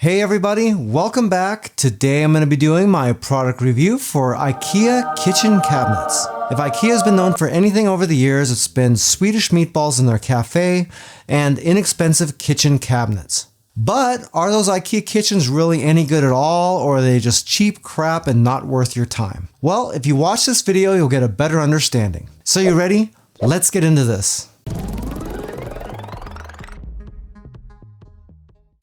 Hey everybody, welcome back. Today I'm going to be doing my product review for IKEA kitchen cabinets. If IKEA has been known for anything over the years, it's been Swedish meatballs in their cafe and inexpensive kitchen cabinets. But are those IKEA kitchens really any good at all, or are they just cheap crap and not worth your time? Well, if you watch this video, you'll get a better understanding. So you ready? Let's get into this.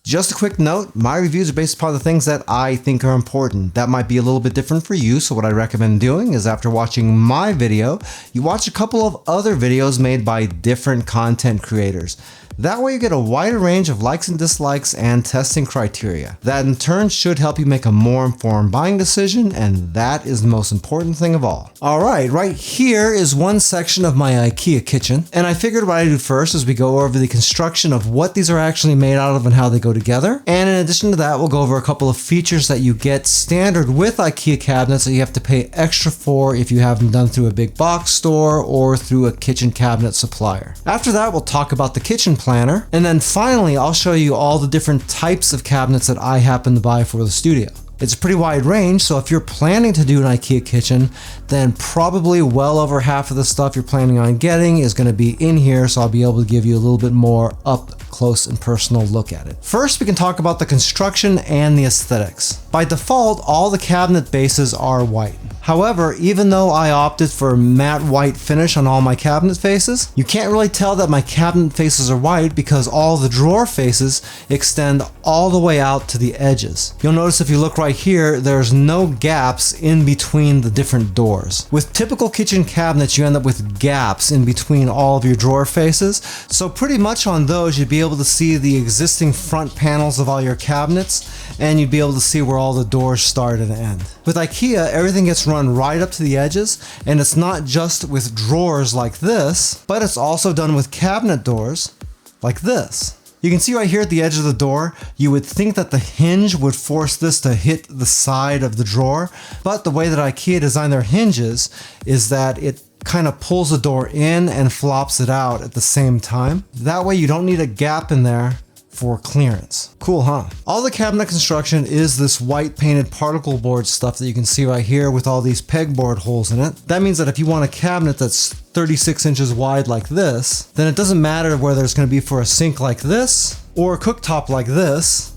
Just a quick note, my reviews are based upon the things that I think are important. That might be a little bit different for you, so what I recommend doing is after watching my video, you watch a couple of other videos made by different content creators. That way you get a wider range of likes and dislikes and testing criteria. That in turn should help you make a more informed buying decision, and that is the most important thing of all. Alright, right here is one section of my IKEA kitchen, and I figured what I do first is we go over the construction of what these are actually made out of and how they go together. And in addition to that, we'll go over a couple of features that you get standard with IKEA cabinets that you have to pay extra for if you have them done through a big box store or through a kitchen cabinet supplier. After that, we'll talk about the kitchen planner, and then finally I'll show you all the different types of cabinets that I happen to buy for the studio. It's a pretty wide range, so if you're planning to do an IKEA kitchen, then probably well over half of the stuff you're planning on getting is going to be in here, so I'll be able to give you a little bit more up close and personal look at it. First, we can talk about the construction and the aesthetics. By default, all the cabinet bases are white. However, even though I opted for matte white finish on all my cabinet faces, you can't really tell that my cabinet faces are white because all the drawer faces extend all the way out to the edges. You'll notice if you look right here, there's no gaps in between the different doors. With typical kitchen cabinets, you end up with gaps in between all of your drawer faces, so pretty much on those you'd be able to see the existing front panels of all your cabinets, and you'd be able to see where all the doors start and end. With IKEA, everything gets run right up to the edges, and it's not just with drawers like this, but it's also done with cabinet doors like this. You can see right here at the edge of the door, you would think that the hinge would force this to hit the side of the drawer, but the way that IKEA designed their hinges is that it kind of pulls the door in and flops it out at the same time. That way you don't need a gap in there for clearance. Cool, huh? All the cabinet construction is this white painted particle board stuff that you can see right here with all these pegboard holes in it. That means that if you want a cabinet that's 36 inches wide like this, then it doesn't matter whether it's going to be for a sink like this, or a cooktop like this,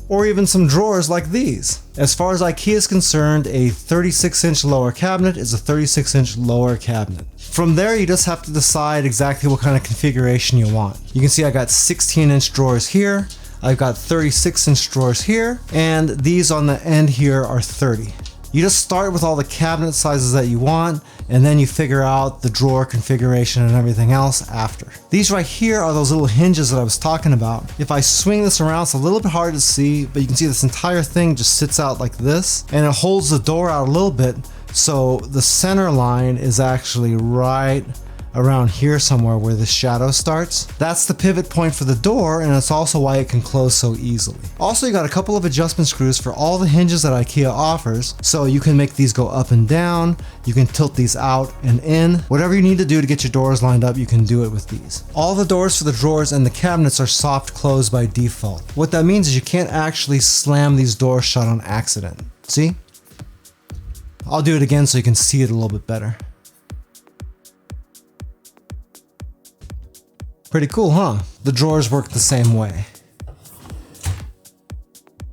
or even some drawers like these. As far as IKEA is concerned, a 36-inch lower cabinet is a 36-inch lower cabinet. From there, you just have to decide exactly what kind of configuration you want. You can see I got 16-inch drawers here, I've got 36-inch drawers here, and these on the end here are 30. You just start with all the cabinet sizes that you want, and then you figure out the drawer configuration and everything else after. These right here are those little hinges that I was talking about. If I swing this around, it's a little bit hard to see, but you can see this entire thing just sits out like this, and it holds the door out a little bit, so the center line is actually right around here somewhere where the shadow starts. That's the pivot point for the door, and it's also why it can close so easily. Also, you got a couple of adjustment screws for all the hinges that IKEA offers, so you can make these go up and down, you can tilt these out and in. Whatever you need to do to get your doors lined up, you can do it with these. All the doors for the drawers and the cabinets are soft close by default. What that means is you can't actually slam these doors shut on accident. See? I'll do it again so you can see it a little bit better. Pretty cool, huh? The drawers work the same way.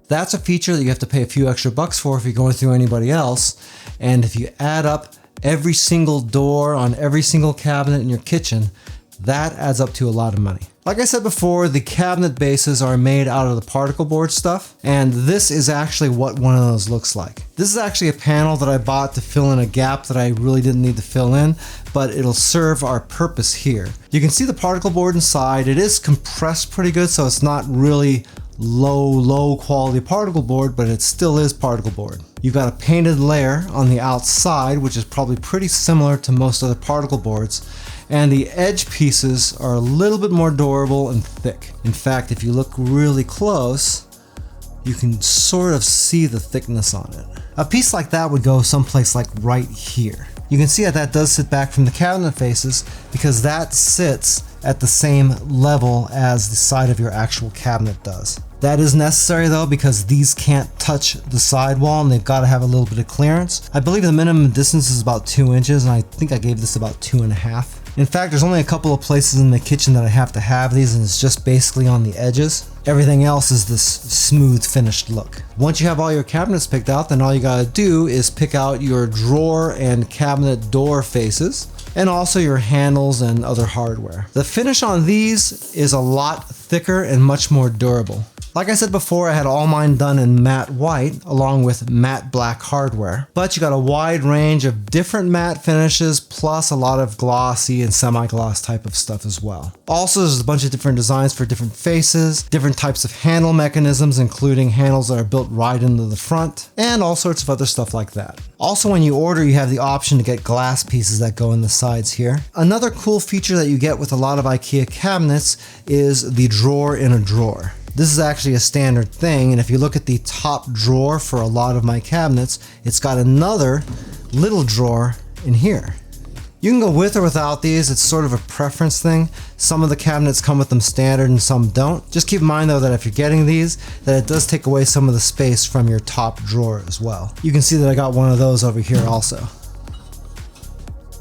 That's a feature that you have to pay a few extra bucks for if you're going through anybody else. And if you add up every single door on every single cabinet in your kitchen, that adds up to a lot of money. Like I said before, the cabinet bases are made out of the particle board stuff, and this is actually what one of those looks like. This is actually a panel that I bought to fill in a gap that I really didn't need to fill in, but it'll serve our purpose here. You can see the particle board inside. It is compressed pretty good, so it's not really low quality particle board, but it still is particle board. You've got a painted layer on the outside, which is probably pretty similar to most other particle boards, and the edge pieces are a little bit more durable and thick. In fact, if you look really close, you can sort of see the thickness on it. A piece like that would go someplace like right here. You can see that does sit back from the cabinet faces because that sits at the same level as the side of your actual cabinet does. That is necessary though, because these can't touch the sidewall and they've got to have a little bit of clearance. I believe the minimum distance is about 2 inches, and I think I gave this about 2.5. In fact, there's only a couple of places in the kitchen that I have to have these, and it's just basically on the edges. Everything else is this smooth finished look. Once you have all your cabinets picked out, then all you gotta do is pick out your drawer and cabinet door faces, and also your handles and other hardware. The finish on these is a lot thicker and much more durable. Like I said before, I had all mine done in matte white along with matte black hardware, but you got a wide range of different matte finishes plus a lot of glossy and semi-gloss type of stuff as well. Also, there's a bunch of different designs for different faces, different types of handle mechanisms, including handles that are built right into the front, and all sorts of other stuff like that. Also, when you order, you have the option to get glass pieces that go in the sides here. Another cool feature that you get with a lot of IKEA cabinets is the drawer in a drawer. This is actually a standard thing, and if you look at the top drawer for a lot of my cabinets, it's got another little drawer in here. You can go with or without these, it's sort of a preference thing. Some of the cabinets come with them standard and some don't. Just keep in mind though that if you're getting these, that it does take away some of the space from your top drawer as well. You can see that I got one of those over here also.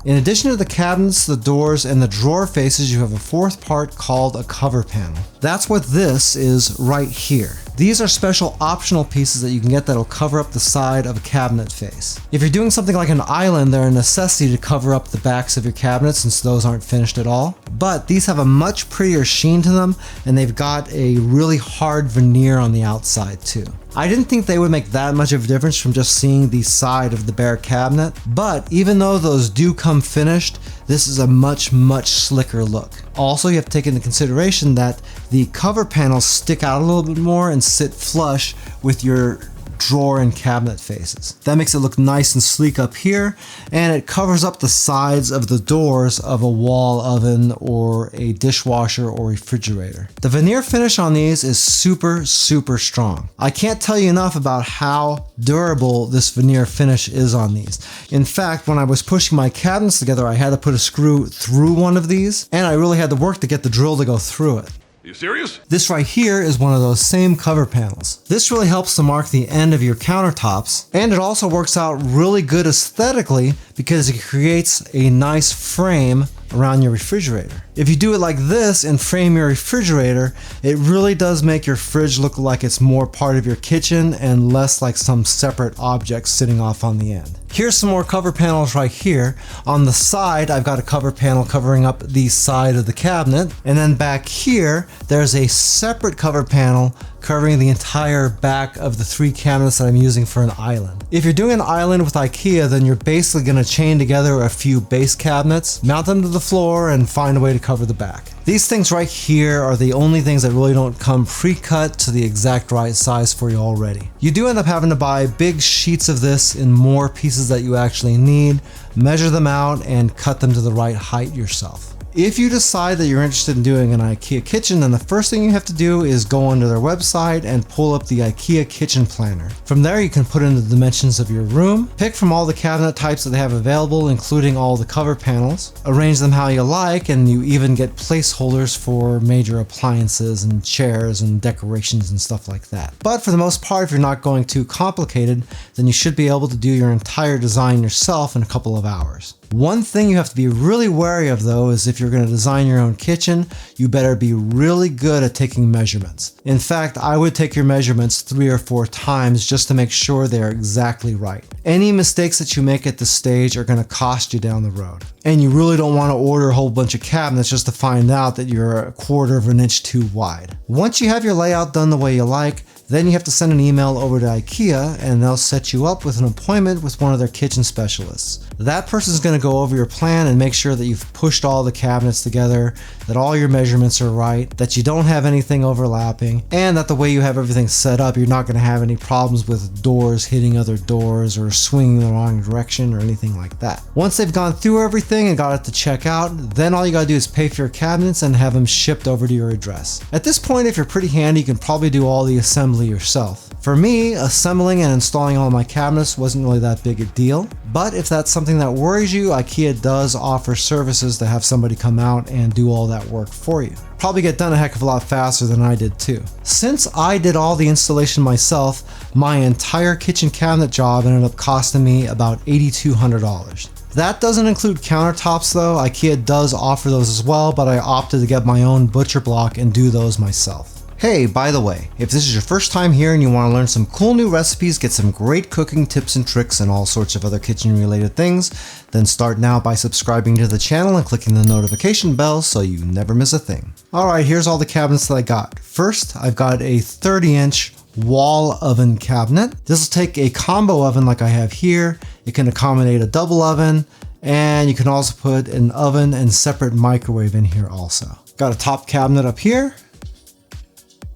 In addition to the cabinets, the doors, and the drawer faces, you have a fourth part called a cover panel. That's what this is right here. These are special optional pieces that you can get that'll cover up the side of a cabinet face. If you're doing something like an island, they're a necessity to cover up the backs of your cabinets since those aren't finished at all. But these have a much prettier sheen to them, and they've got a really hard veneer on the outside too. I didn't think they would make that much of a difference from just seeing the side of the bare cabinet, but even though those do come finished, this is a much slicker look. Also, you have to take into consideration that the cover panels stick out a little bit more and sit flush with your drawer and cabinet faces. That makes it look nice and sleek up here, and it covers up the sides of the doors of a wall oven or a dishwasher or refrigerator. The veneer finish on these is super strong. I can't tell you enough about how durable this veneer finish is on these. In fact, when I was pushing my cabinets together, I had to put a screw through one of these, and I really had to work to get the drill to go through it. You serious? This right here is one of those same cover panels. This really helps to mark the end of your countertops, and it also works out really good aesthetically because it creates a nice frame around your refrigerator. If you do it like this and frame your refrigerator, it really does make your fridge look like it's more part of your kitchen and less like some separate object sitting off on the end. Here's some more cover panels right here. On the side, I've got a cover panel covering up the side of the cabinet, and then back here, there's a separate cover panel covering the entire back of the 3 cabinets that I'm using for an island. If you're doing an island with IKEA, then you're basically going to chain together a few base cabinets, mount them to the floor, and find a way to cover the back. These things right here are the only things that really don't come pre-cut to the exact right size for you already. You do end up having to buy big sheets of this in more pieces that you actually need, measure them out, and cut them to the right height yourself. If you decide that you're interested in doing an IKEA kitchen, then the first thing you have to do is go onto their website and pull up the IKEA kitchen planner. From there, you can put in the dimensions of your room, pick from all the cabinet types that they have available, including all the cover panels, arrange them how you like, and you even get placeholders for major appliances and chairs and decorations and stuff like that. But for the most part, if you're not going too complicated, then you should be able to do your entire design yourself in a couple of hours. One thing you have to be really wary of though is if you're going to design your own kitchen, you better be really good at taking measurements. In fact, I would take your measurements 3 or 4 times just to make sure they're exactly right. Any mistakes that you make at this stage are going to cost you down the road. And you really don't want to order a whole bunch of cabinets just to find out that you're 1/4 of an inch too wide. Once you have your layout done the way you like, then you have to send an email over to IKEA and they'll set you up with an appointment with one of their kitchen specialists. That person is going to go over your plan and make sure that you've pushed all the cabinets together, that all your measurements are right, that you don't have anything overlapping, and that the way you have everything set up, you're not going to have any problems with doors hitting other doors or swinging the wrong direction or anything like that. Once they've gone through everything and got it to check out, then all you got to do is pay for your cabinets and have them shipped over to your address. At this point, if you're pretty handy, you can probably do all the assembly yourself. For me, assembling and installing all my cabinets wasn't really that big a deal, but if that's something that worries you, IKEA does offer services to have somebody come out and do all that work for you. Probably get done a heck of a lot faster than I did too. Since I did all the installation myself, my entire kitchen cabinet job ended up costing me about $8,200. That doesn't include countertops though. IKEA does offer those as well, but I opted to get my own butcher block and do those myself. Hey, by the way, if this is your first time here and you want to learn some cool new recipes, get some great cooking tips and tricks and all sorts of other kitchen related things, then start now by subscribing to the channel and clicking the notification bell so you never miss a thing. Alright, here's all the cabinets that I got. First, I've got a 30-inch wall oven cabinet. This will take a combo oven like I have here. It can accommodate a double oven, and you can also put an oven and separate microwave in here also. Got a top cabinet up here.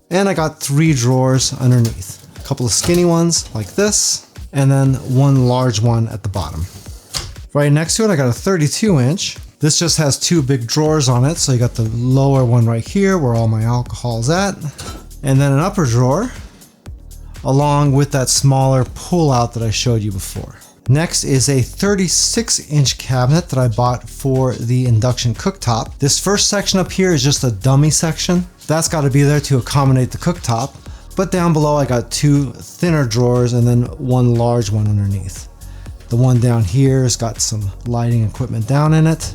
And I got 3 drawers underneath. A couple of skinny ones like this, and then one large one at the bottom. Right next to it, I got a 32-inch. This just has 2 big drawers on it, so you got the lower one right here where all my alcohol's at. And then an upper drawer, along with that smaller pull-out that I showed you before. Next is a 36-inch cabinet that I bought for the induction cooktop. This first section up here is just a dummy section. That's got to be there to accommodate the cooktop. But down below I got 2 thinner drawers and then one large one underneath. The one down here has got some lighting equipment down in it.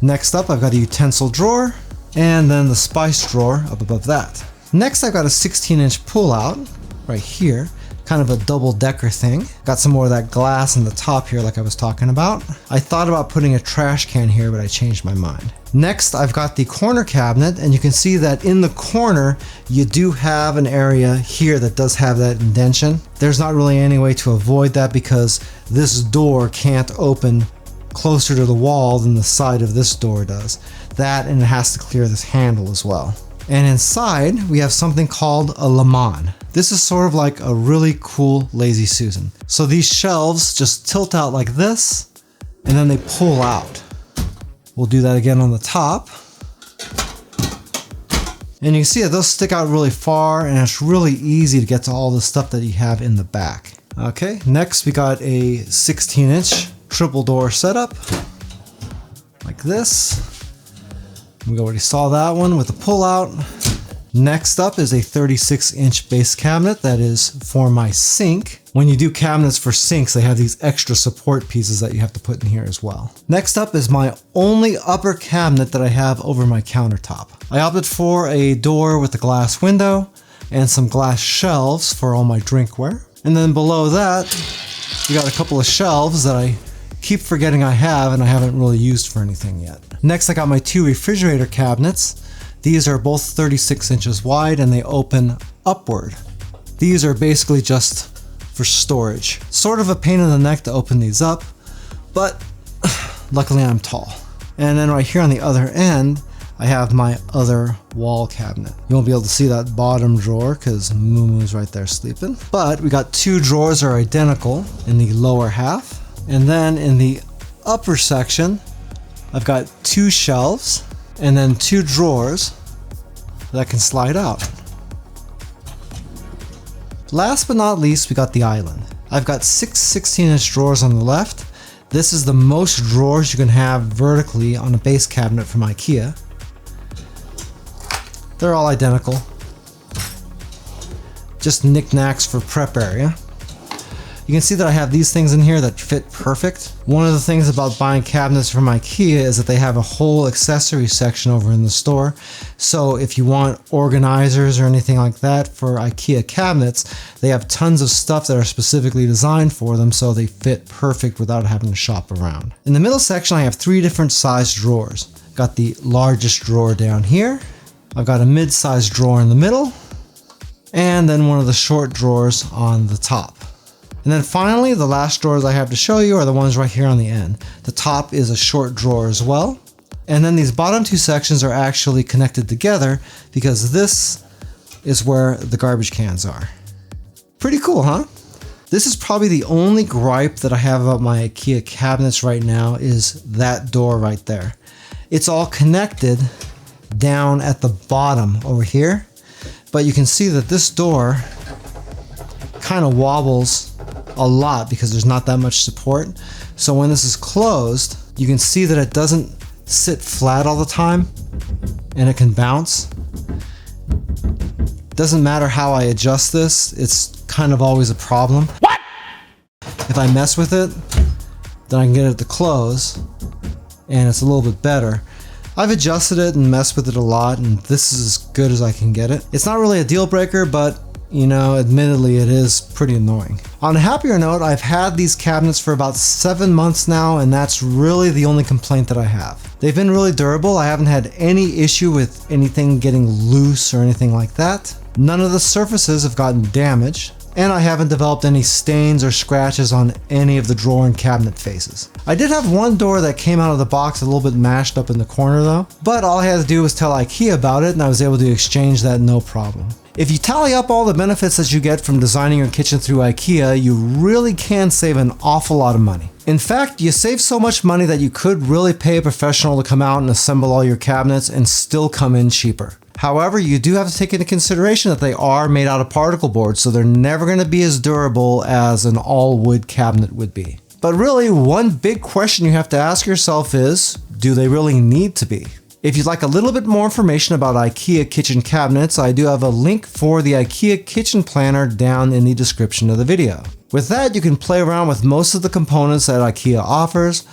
Next up I've got a utensil drawer and then the spice drawer up above that. Next I've got a 16-inch pull-out right here. Kind of a double-decker thing. Got some more of that glass in the top here like I was talking about. I thought about putting a trash can here, but I changed my mind. Next, I've got the corner cabinet, and you can see that in the corner, you do have an area here that does have that indentation. There's not really any way to avoid that because this door can't open closer to the wall than the side of this door does. That, and it has to clear this handle as well. And inside, we have something called a lemon. This is sort of like a really cool Lazy Susan. So these shelves just tilt out like this, and then they pull out. We'll do that again on the top. And you can see that those stick out really far, and it's really easy to get to all the stuff that you have in the back. Okay, next we got a 16-inch triple door setup, like this. We already saw that one with the pull-out. Next up is a 36-inch base cabinet that is for my sink. When you do cabinets for sinks, they have these extra support pieces that you have to put in here as well. Next up is my only upper cabinet that I have over my countertop. I opted for a door with a glass window and some glass shelves for all my drinkware. And then below that, we got a couple of shelves that I keep forgetting I have and I haven't really used for anything yet. Next, I got my 2 refrigerator cabinets. These are both 36 inches wide and they open upward. These are basically just for storage. Sort of a pain in the neck to open these up, but luckily I'm tall. And then right here on the other end, I have my other wall cabinet. You won't be able to see that bottom drawer because Moo-Moo's right there sleeping. But we got 2 drawers that are identical in the lower half. And then in the upper section, I've got 2 shelves and then 2 drawers that can slide out. Last but not least, we got the island. I've got 6 16-inch drawers on the left. This is the most drawers you can have vertically on a base cabinet from IKEA. They're all identical. Just knickknacks for prep area. You can see that I have these things in here that fit perfect. One of the things about buying cabinets from IKEA is that they have a whole accessory section over in the store. So if you want organizers or anything like that for IKEA cabinets, they have tons of stuff that are specifically designed for them so they fit perfect without having to shop around. In the middle section, I have 3 different sized drawers. Got the largest drawer down here. I've got a mid-sized drawer in the middle, and then one of the short drawers on the top. And then finally, the last drawers I have to show you are the ones right here on the end. The top is a short drawer as well. And then these bottom 2 sections are actually connected together because this is where the garbage cans are. Pretty cool, huh? This is probably the only gripe that I have about my IKEA cabinets right now is that door right there. It's all connected down at the bottom over here, but you can see that this door kind of wobbles a lot because there's not that much support. So when this is closed, you can see that it doesn't sit flat all the time and it can bounce. Doesn't matter how I adjust this, it's kind of always a problem. What? If I mess with it, then I can get it to close and it's a little bit better. I've adjusted it and messed with it a lot, and this is as good as I can get it. It's not really a deal breaker, but you know, admittedly it is pretty annoying. On a happier note, I've had these cabinets for about 7 months now, and that's really the only complaint that I have. They've been really durable. I haven't had any issue with anything getting loose or anything like that. None of the surfaces have gotten damaged, and I haven't developed any stains or scratches on any of the drawer and cabinet faces. I did have one door that came out of the box a little bit mashed up in the corner though, but all I had to do was tell IKEA about it and I was able to exchange that no problem. If you tally up all the benefits that you get from designing your kitchen through IKEA, you really can save an awful lot of money. In fact, you save so much money that you could really pay a professional to come out and assemble all your cabinets and still come in cheaper. However, you do have to take into consideration that they are made out of particle board, so they're never going to be as durable as an all wood cabinet would be. But really, one big question you have to ask yourself is, do they really need to be? If you'd like a little bit more information about IKEA kitchen cabinets, I do have a link for the IKEA kitchen planner down in the description of the video. With that, you can play around with most of the components that IKEA offers,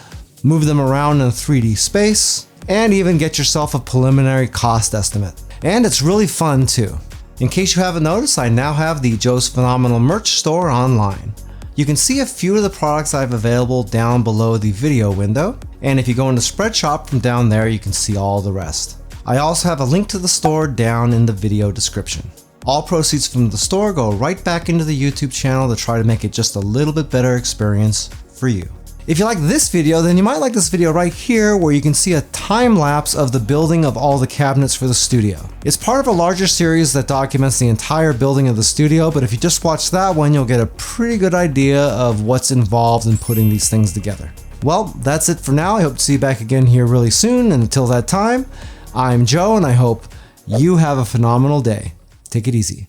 move them around in a 3D space, and even get yourself a preliminary cost estimate. And it's really fun too. In case you haven't noticed, I now have the Joe's Phenomenal merch store online. You can see a few of the products I have available down below the video window, and if you go into Spread Shop from down there, you can see all the rest. I also have a link to the store down in the video description. All proceeds from the store go right back into the YouTube channel to try to make it just a little bit better experience for you. If you like this video, then you might like this video right here where you can see a time lapse of the building of all the cabinets for the studio. It's part of a larger series that documents the entire building of the studio, but if you just watch that one, you'll get a pretty good idea of what's involved in putting these things together. Well, that's it for now. I hope to see you back again here really soon, and until that time, I'm Joe, and I hope you have a phenomenal day. Take it easy.